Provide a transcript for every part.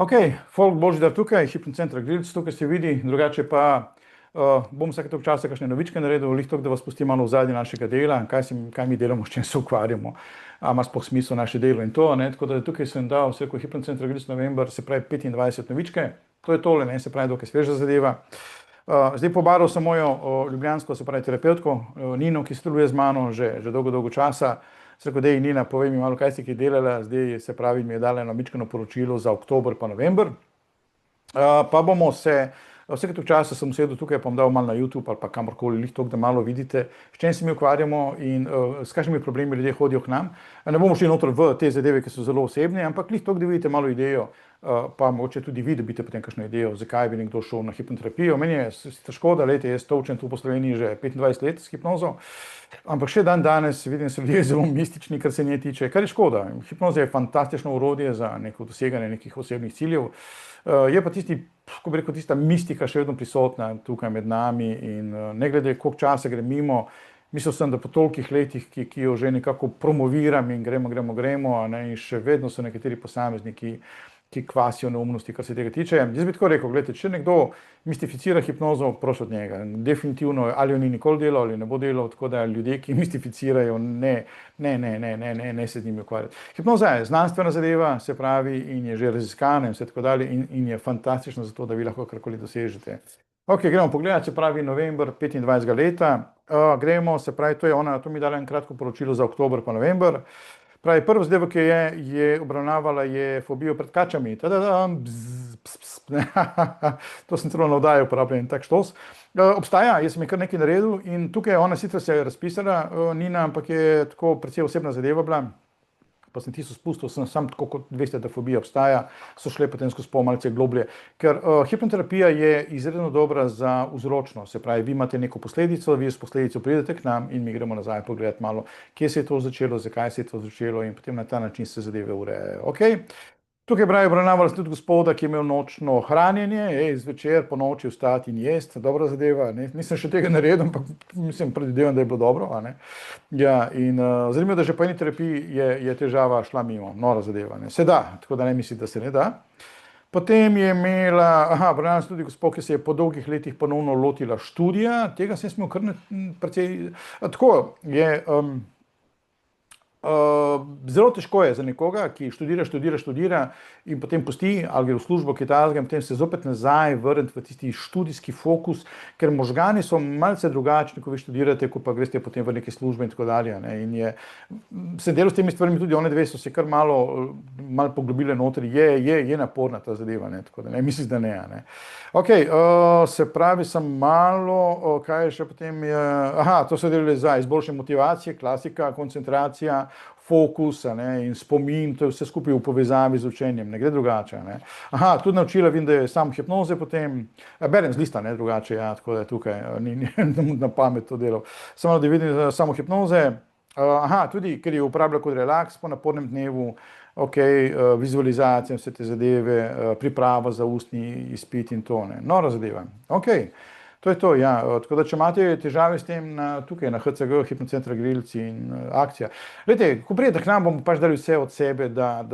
Ok, folk Božidar tukaj, Hipnocenter Grilc, tukaj se vidi, drugače pa bom vsake toliko časa kakšne novičke naredil, lih toliko, da vas pustim malo v zadnje našega dela, kaj mi delamo, s čim se ukvarjamo, a ima sploh smisel naše delo in to, ne, tako da tukaj sem dal vse, ko Hipnocenter Grilc november, se pravi 25 novičke, to je tole, ne, se pravi, dokaj sveža zadeva. Zdaj pobaral sem mojo ljubljansko, se pravi terapevtko, Nino, ki sodeluje z mano že dolgo časa. Sem rekel, dej Nina, povej mi malo, kaj si ki delala, zdaj se pravi, mi je dala eno mičkeno poročilo za oktober pa november. Pa bomo se, vsake toliko časa sem sedel tukaj, pa bom dal malo na YouTube ali pa kamorkoli, lih toliko, da malo vidite, s čem se mi ukvarjamo in s kakšnimi problemi ljudje hodijo k nam. Ne bomo šli noter v te zadeve, ki so zelo osebne, ampak lih toliko, da vidite malo idejo, pa mogoče tudi vi dobite potem kakšno idejo, zakaj bi nekdo šel na hipnoterapijo. Meni je težko, da lejte, jaz tolčem tu po Sloveniji že 25 let s hipnozo, ampak še danes vidim, da so ljudje zelo mistični, kar se nje tiče, kar je škoda. Hipnoza je fantastično orodje za neko doseganje nekih osebnih ciljev. Je pa ko bi rekel, tista mistika še vedno prisotna tukaj med nami in ne glede, koliko časa gre mimo, mislil sem, da po tolikih letih, ki jo že nekako promoviram in gremo, in še vedno so nekateri posamezniki, ki kvasijo neumnosti, kar se tega tiče. Jaz bi tako rekel, gledajte, če nekdo mistificira hipnozo, prosim od njega. Definitivno ali jo ni nikoli delal ali ne bo delal, tako da ljudje, ki mistificirajo, ne se z njimi ukvarjati. Hipnoza je znanstvena zadeva, se pravi, in je že raziskana in vse tako dalje in je fantastična za to, da vi lahko karkoli dosežete. Ok, gremo pogledati, se pravi november 25. leta. Gremo, se pravi, to mi dala en kratko poročilo za oktober pa november. Pravi, prvo zadevo, ki je obravnavala, je fobijo pred kačami. To sem celo na oddaji uporabljal in tak štos. Obstaja, jaz sem je kar nekaj naredil in tukaj ona sicer se je razpisala, Nina, ampak je tako precej osebna zadeva bila. Pa sem tisto spustil, sem sam tako, kot veste, da fobija obstaja, so šle potem skozi pol malce globlje. Ker hipnoterapija je izredno dobra za vzročno, se pravi, vi imate neko posledico, vi s posledico pridete k nam in mi gremo nazaj pogledati malo, kje se je to začelo, zakaj se je to začelo in potem na ta način se zadeve urejajo. Okay? Tukaj je obravnavala se tudi gospoda, ki je imel nočno hranjenje, zvečer po noči vstati in jesti, dobra zadeva, nisem še tega naredil, ampak mislim, predvidevam, da je bilo dobro. Ja, in zanimivo, da že po eni terapiji je težava šla mimo, nora zadeva, se da, tako da ne misli, da se ne da. Potem je imela, obravnavala se tudi gospod, ki se je po dolgih letih ponovno lotila študija, tega sem imel kar precej, tako je, zelo težko je za nekoga, ki študira in potem pusti ali gre v službo kitajskega in potem se zopet nazaj vrniti v tisti študijski fokus, ker možgani so malce drugačni, ko vi študirate, ko pa greste potem v neke službe in tako dalje. In se delo s temi stvarmi, tudi one dve so se kar malo poglobile notri, je naporna ta zadeva, tako da ne misliš, da ne. Ok, se pravi, sem malo, kaj je še potem, to so delali za izboljšanje motivacije, klasika, koncentracija, fokus in spomin, to je vse skupaj v povezavi z učenjem, ne gre drugače. Tudi naučila, vem, da je sam hipnoze potem, berem z lista, ne drugače, tako da je tukaj, ni na pamet to delal. Samo da vidim samo hipnoze, tudi, ker je uporabljala kot relaks po napornem dnevu, vizualizacija, vse te zadeve, priprava za ustni izpit in to, nora zadeva. To je to, ja. Tako da, če imate težave s tem tukaj na HCG, Hipnocenter Grilc in akcija. Glejte, ko pridete k nam, bomo pač dali vse od sebe, da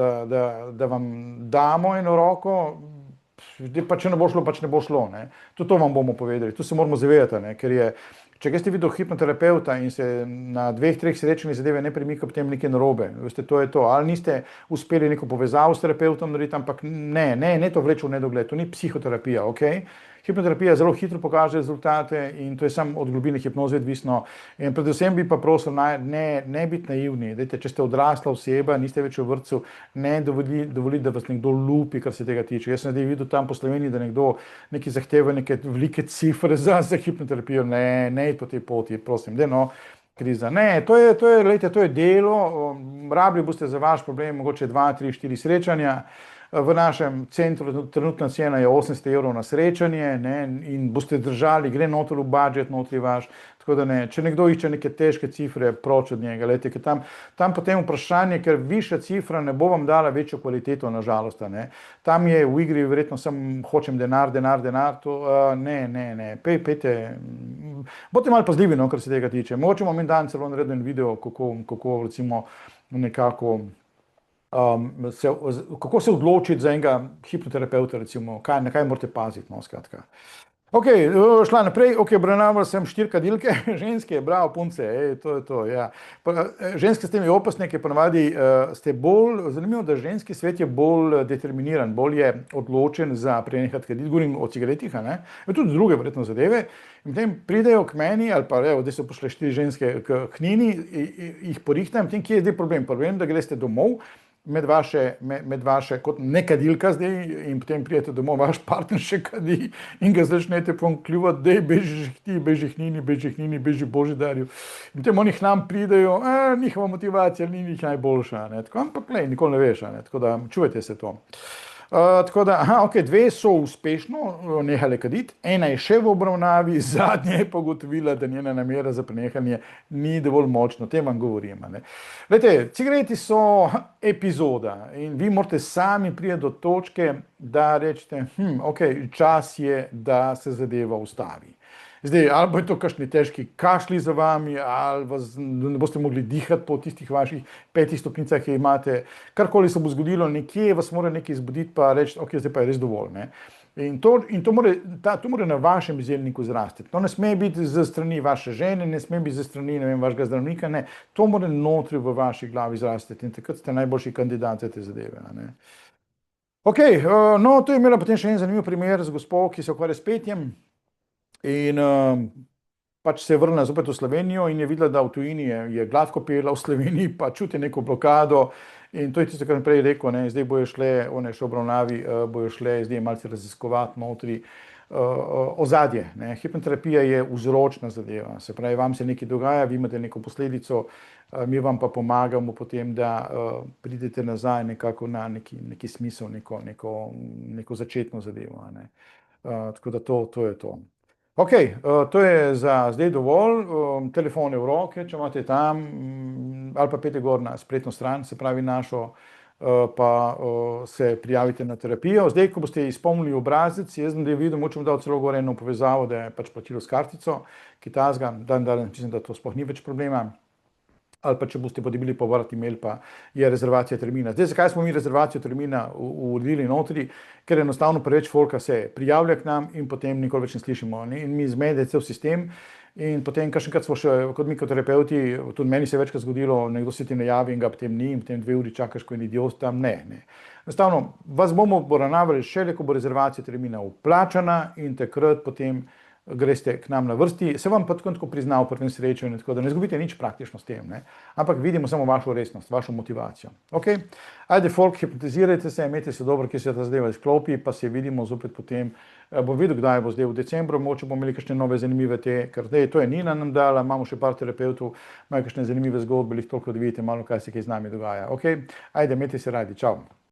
vam damo eno roko, pa če ne bo šlo, pač ne bo šlo. Tudi to vam bomo povedali, tu se moramo zavedati, ker je, če ste videli hipnoterapeuta in se na 2-3 srečanjih zadeve ne premika, potem nekaj narobe. Veste, to je to. Ali niste uspeli neko povezavo s terapeutom narediti, ampak ne to vleče v nedogled, to ni psihoterapija, Hipnoterapija zelo hitro pokaže rezultate in to je samo od globine hipnoze odvisno. In predvsem bi pa prosil, ne biti naivni. Dajte, če ste odrasla oseba, niste več v vrtcu, ne dovolite, da vas nekdo lupi, kar se tega tiče. Jaz sem zdaj videl tam po Sloveniji, da nekdo nekaj zahteva, neke velike cifre za hipnoterapijo. Ne po tej poti, prosim, kriza. To je delo, rabili boste za vaš problem mogoče 2, 3, 4 srečanja. V našem centru trenutna cena je 800 evrov na srečanje in boste držali, gre noter v budžet, notri vaš, tako da če nekdo išče neke težke cifre, proč od njega, ker tam potem vprašanje, ker višja cifra ne bo vam dala večjo kvaliteto, nažalost. Tam je v igri verjetno samo hočem denar, to pejte, bodite malo pazljivi, kar se tega tiče. Mogoče bom en dan celo naredil en video, kako recimo nekako kako se odločiti za enega hipnoterapeuta, recimo, na kaj morate paziti, no, skratka. Ok, šla naprej, ok, obravnaval sem 4 kadilke, ženske, bravo, punce, to je to, ja. Ženske s temi opasniki, ponavadi ste bolj, zanimivo, da ženski svet je bolj determiniran, bolj je odločen za prenehati kaditi, govorim o cigaretih, ne, tudi druge verjetno zadeve, in potem pridejo k meni, ali pa, evo, zdaj so pošle 4 ženske k Nini, jih porihtam, potem kje je zdaj problem? Problem, da greste domov, med vaše kot nekadilka zdaj in potem prijete domov, vaš partner še kadi in ga začnete kljuvati, dej bežiš ti, bežiš Nini, beži Božidarju. In potem oni k nam pridejo, njihova motivacija ni nič najboljša, ne, tako, ampak ne, nikoli ne veš, ne, tako da čuvajte se to. Tako da, ok, 2 so uspešno nehale kaditi, ena je še v obravnavi, zadnja je pa ugotovila, da njena namera za prenehanje ni dovolj močna, o tem vam govorim. Glejte, cigareti so epizoda in vi morate sami priti do točke, da rečete, ok, čas je, da se zadeva ustavi. Zdaj, ali bo je to kakšni težki kašlji za vami, ali ne boste mogli dihati po tistih vaših 5 stopnicah, ki imate, karkoli se bo zgodilo, nekje vas mora nekaj zbuditi, pa reči, ok, zdaj pa je res dovolj, ne. In to mora na vašem zelniku zrasti. To ne sme biti ze strani vaše žene, ne sme biti ze strani, ne vem, vašega zdravnika, ne. To mora notri v vaši glavi zrasti in takrat ste najboljši kandidat za te zadeve, ne. Ok, no, to je imela potem še en zanimiv primer z gospo, ki se ukvarja s petjem. In pač se je vrnila zopet v Slovenijo in je videla, da v tujini je gladko pela, v Sloveniji pa čuti neko blokado in to je tisto, kar naprej rekel, ne, zdaj bojo šle, one še obravnavi, bojo šle zdaj malce raziskovati notri ozadje, ne. Hipnoterapija je vzročna zadeva, se pravi, vam se nekaj dogaja, vi imate neko posledico, mi vam pa pomagamo potem, da pridete nazaj nekako na neki smisel, neko začetno zadevo, ne. Tako da to je to. Ok, to je za zdaj dovolj, telefone v roke, če imate tam, ali pa pejte gor na spletno stran, se pravi našo, pa se prijavite na terapijo. Zdaj, ko boste izpolnili obrazec, jaz sem videl, moče bom dal celo gor eno povezavo, da je pač plačilo s kartico, ki tazga, mislim, da to sploh ni več problema. Ali pa če boste pa dobili povratni mail, pa je rezervacija termina. Zdaj, zakaj smo mi rezervacijo termina uredili notri? Ker enostavno preveč folka se prijavlja k nam in potem nikoli več ne slišimo. In mi zmede cel sistem in potem kakšenkrat smo še, kot mikoterapeuti, tudi meni se je večkrat zgodilo, nekdo se ti najavi in ga potem ni in potem 2 uri čakaš, ko je idiot tam, ne. Enostavno, vas bomo obravnavali šele, ko bo rezervacija termina vplačana in takrat potem greste k nam na vrsti, se vam pa tako prizna v prvem srečanju, tako da ne izgubite nič praktično s tem, ne? Ampak vidimo samo vašo resnost, vašo motivacijo. Ok, ajde folk, hipnotizirajte se, imejte se dobro, ki se ta zadeva izklopi, pa se vidimo zopet potem, bom videl, kdaj bo zdaj v decembru, mogoče bomo imeli kakšne nove zanimive ker to je Nina nam dala, imamo še par terapeutov, imajo kakšne zanimive zgodbe, jih toliko, da vidite malo, kaj se kaj z nami dogaja. Ok, ajde, imejte se radi, čau.